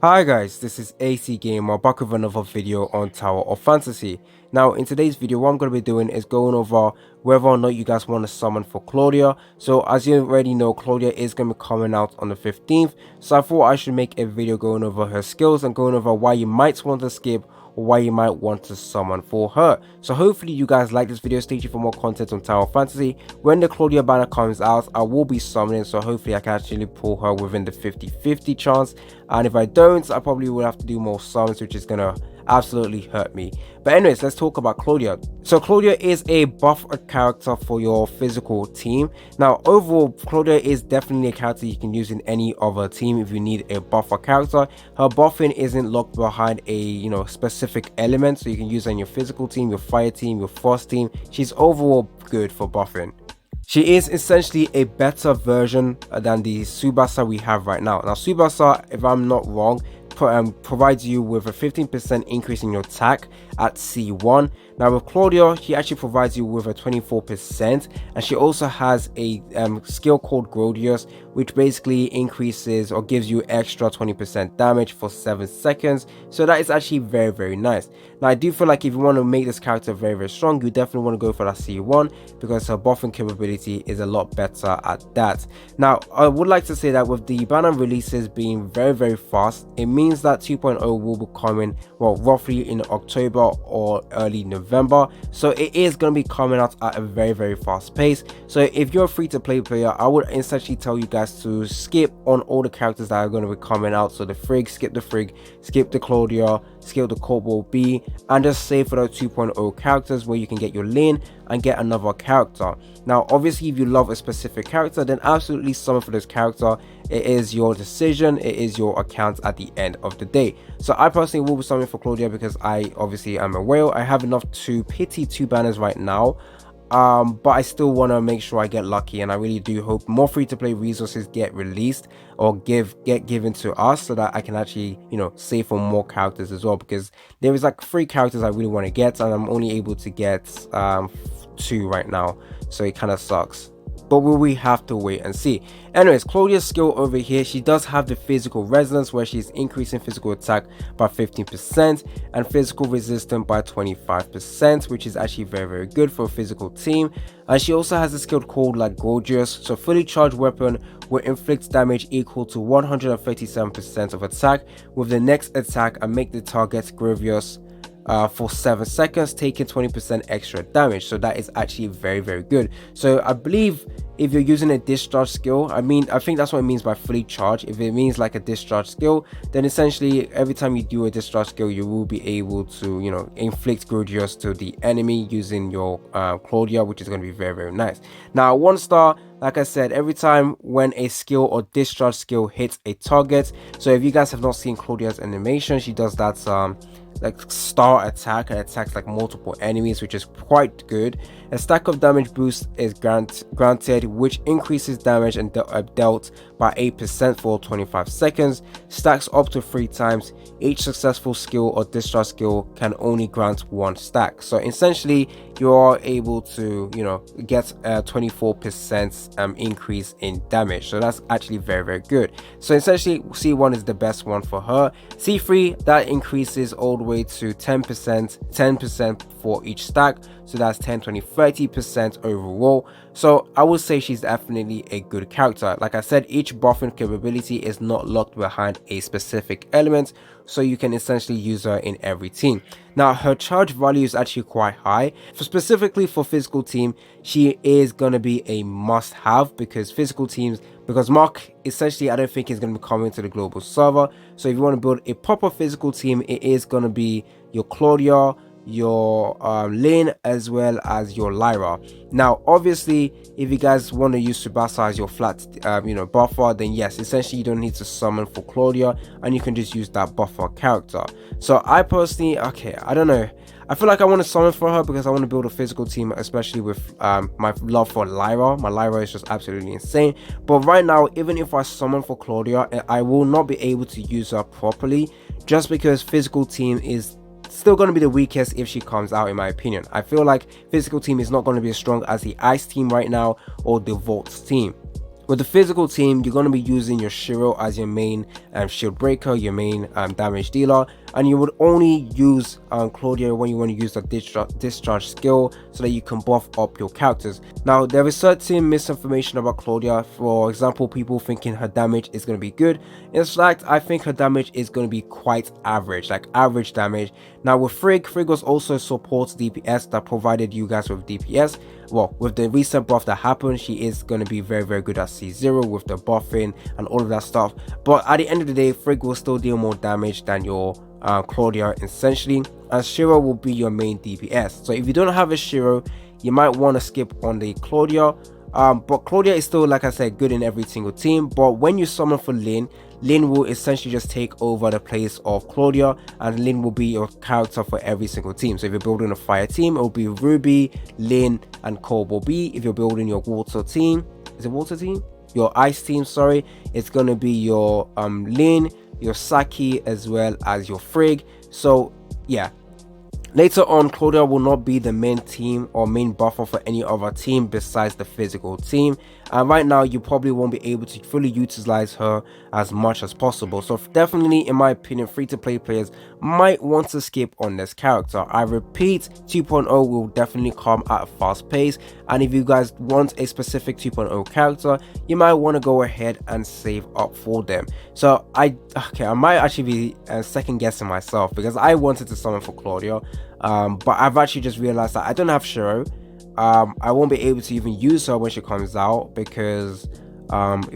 Hi guys, this is AC Gamer back with another video on Tower of Fantasy. Now in today's video what I'm going to be doing is going over whether or not you guys want to summon for Claudia. So as you already know, Claudia is going to be coming out on the 15th, so I thought I should make a video going over her skills and going over why you might want to skip or why you might want to summon for her. So hopefully you guys like this video. Stay tuned for more content on Tower of Fantasy. When the Claudia banner comes out, I will be summoning, so hopefully I can actually pull her within the 50-50 chance, and if I don't, I probably will have to do more summons, which is gonna absolutely hurt me. But anyways, let's talk about Claudia. So Claudia is a buff character for your physical team. Now overall, Claudia is definitely a character you can use in any other team if you need a buffer character. Her buffing isn't locked behind a specific element, so you can use her in your physical team, your fire team, your frost team. She's overall good for buffing. She is essentially a better version than the Tsubasa we have right now. Now Tsubasa, if I'm not wrong, provides you with a 15% increase in your attack at C1. Now with Claudia, she actually provides you with a 24%, and she also has a skill called Grodius, which basically increases or gives you extra 20% damage for 7 seconds. So that is actually very nice. Now I do feel like if you want to make this character very strong, you definitely want to go for that C1 because her buffing capability is a lot better at that. Now I would like to say that with the banner releases being very fast, it means that 2.0 will be coming, well, roughly in October or early November. So it is going to be coming out at a very fast pace. So if you're a free-to-play player, I would essentially tell you guys to skip on all the characters that are going to be coming out. So the Frigg, skip the Claudia, skip the Cobalt B, and just save for those 2.0 characters where you can get your lane and get another character. Now obviously if you love a specific character, then absolutely summon for this character. It is your decision, it is your account at the end of the day. So I personally will be summoning for Claudia because I obviously am a whale. I have enough to pity 2 banners right now, but I still want to make sure I get lucky, and I really do hope more free-to-play resources get released or get given to us so that I can actually save for more characters as well, because there is like 3 characters I really want to get and I'm only able to get 2 right now, so it kind of sucks. But we have to wait and see. Anyways, Claudia's skill over here, she does have the physical resonance where she's increasing physical attack by 15% and physical resistance by 25%, which is actually very good for a physical team. And she also has a skill called like Gorgeous. So fully charged weapon will inflict damage equal to 137% of attack with the next attack and make the target grievous for 7 seconds, taking 20% extra damage. So that is actually very good. So I believe if you're using a discharge skill, I think that's what it means by fully charged. If it means like a discharge skill, then essentially every time you do a discharge skill, you will be able to inflict Grodius to the enemy using your Claudia, which is going to be very nice. Now 1 star, like I said, every time when a skill or discharge skill hits a target. So if you guys have not seen Claudia's animation, she does that like star attack and attacks like multiple enemies, which is quite good. A stack of damage boost is granted, which increases damage and dealt by 8% for 25 seconds, stacks up to 3 times. Each successful skill or discharge skill can only grant 1 stack. So essentially you are able to get a 24% increase in damage. So that's actually very good. So essentially C1 is the best one for her. C3, that increases all the way to 10% for each stack, so that's 10, 20, 30% overall. So I would say she's definitely a good character. Like I said, each buffing capability is not locked behind a specific element, so you can essentially use her in every team. Now her charge value is actually quite high. Specifically for physical team, she is going to be a must-have because Mark essentially I don't think is going to be coming to the global server. So if you want to build a proper physical team, it is going to be your Claudia, your Lane, as well as your Lyra. Now obviously if you guys want to use Tsubasa as your flat buffer, then yes, essentially you don't need to summon for Claudia and you can just use that buffer character. So I personally, I don't know, I feel like I want to summon for her because I want to build a physical team, especially with my love for Lyra. My Lyra is just absolutely insane. But right now, even if I summon for Claudia, I will not be able to use her properly just because physical team is still going to be the weakest if she comes out, in my opinion. I feel like physical team is not going to be as strong as the ice team right now or the vault team. With the physical team, you're going to be using your Shiro as your main shield breaker, your main damage dealer, and you would only use Claudia when you want to use the discharge skill so that you can buff up your characters. Now, there is certain misinformation about Claudia. For example, people thinking her damage is going to be good. In fact, I think her damage is going to be quite average, like average damage. Now, with Frigg also supports DPS that provided you guys with DPS. Well, with the recent buff that happened, she is going to be very good at C0 with the buffing and all of that stuff. But at the end of the day, Frigg will still deal more damage than your Claudia essentially, and Shiro will be your main DPS. So if you don't have a Shiro, you might want to skip on the Claudia. But Claudia is still, like I said, good in every single team. But when you summon for Lyn will essentially just take over the place of Claudia, and Lyn will be your character for every single team. So if you're building a fire team, it will be Ruby, Lyn, and Cobalt B. If you're building your water team, is it water team? Your ice team, sorry, it's going to be your Lyn, your Saki, as well as your Frigg. So yeah, later on, Claudia will not be the main team or main buffer for any other team besides the physical team. And right now, you probably won't be able to fully utilize her as much as possible. So definitely, in my opinion, free-to-play players might want to skip on this character. I repeat, 2.0 will definitely come at a fast pace. And if you guys want a specific 2.0 character, you might want to go ahead and save up for them. So I might actually be second guessing myself, because I wanted to summon for Claudia. But I've actually just realized that I don't have Shiro. I won't be able to even use her when she comes out, because if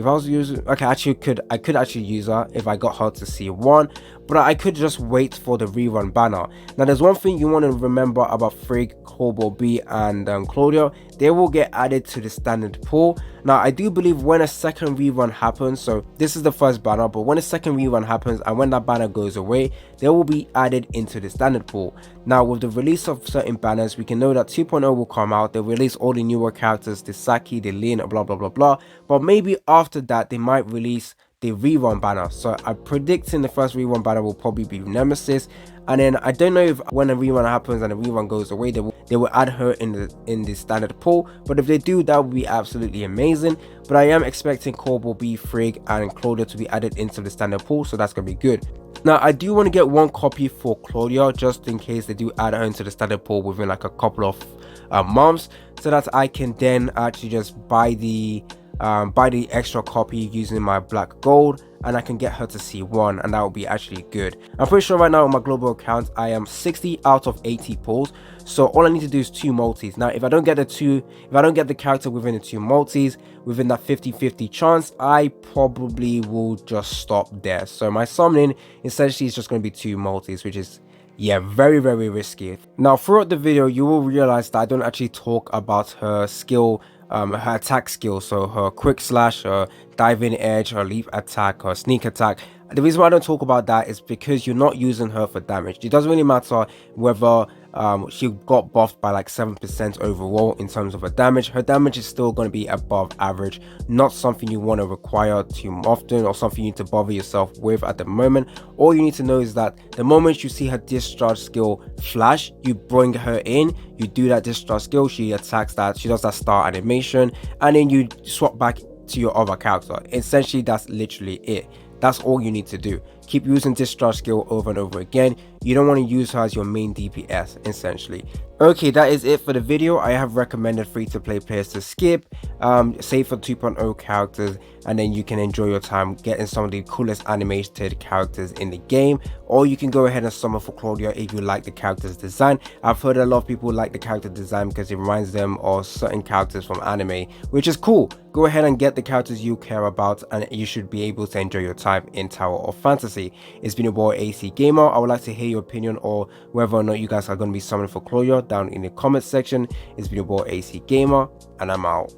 I was using, okay, I could actually use her if I got her to C1, but I could just wait for the rerun banner. Now, there's one thing you want to remember about Frigg, Cobalt B, and Claudia. They will get added to the standard pool. Now, I do believe when a second rerun happens, so this is the first banner, but when a second rerun happens and when that banner goes away, they will be added into the standard pool. Now, with the release of certain banners, we can know that 2.0 will come out. They'll release all the newer characters, the Saki, the Lyn, blah blah blah, but maybe after that they might release the rerun banner. So I'm predicting the first rerun banner will probably be Nemesis, and then I don't know if when a rerun happens and the rerun goes away, they will add her in the standard pool. But if they do, that would be absolutely amazing. But I am expecting Cobalt B, Frigg, and Claudia to be added into the standard pool, so that's gonna be good. Now, I do want to get one copy for Claudia, just in case they do add her into the standard pool within like a couple of months, so that I can then actually just buy the extra copy using my black gold, and I can get her to C1, and that would be actually good. I'm pretty sure right now on my global account I am 60 out of 80 pulls, so all I need to do is 2 multis. Now, if I don't get the character within the 2 multis, within that 50-50 chance, I probably will just stop there. So my summoning essentially is just going to be 2 multis, which is, yeah, very risky. Now, throughout the video, you will realize that I don't actually talk about her skill, her attack skill, so her quick slash, her diving edge, her leap attack, her sneak attack. The reason why I don't talk about that is because you're not using her for damage. It doesn't really matter whether she got buffed by like 7% overall in terms of her damage. Her damage is still going to be above average, not something you want to require too often or something you need to bother yourself with at the moment. All you need to know is that the moment you see her discharge skill flash, you bring her in, you do that discharge skill, she attacks that, she does that star animation, and then you swap back to your other character. Essentially, that's literally it. That's all you need to do. Keep using discharge skill over and over again. You don't want to use her as your main DPS, essentially. Okay, that is it for the video. I have recommended free-to-play players to skip, save for 2.0 characters, and then you can enjoy your time getting some of the coolest animated characters in the game. Or you can go ahead and summon for Claudia if you like the character's design. I've heard a lot of people like the character design because it reminds them of certain characters from anime, which is cool. Go ahead and get the characters you care about, and you should be able to enjoy your time in Tower of Fantasy. It's been your boy AC Gamer. I would like to hear your opinion or whether or not you guys are going to be summoned for Claudia down in the comment section. It's been your boy AC Gamer, and I'm out.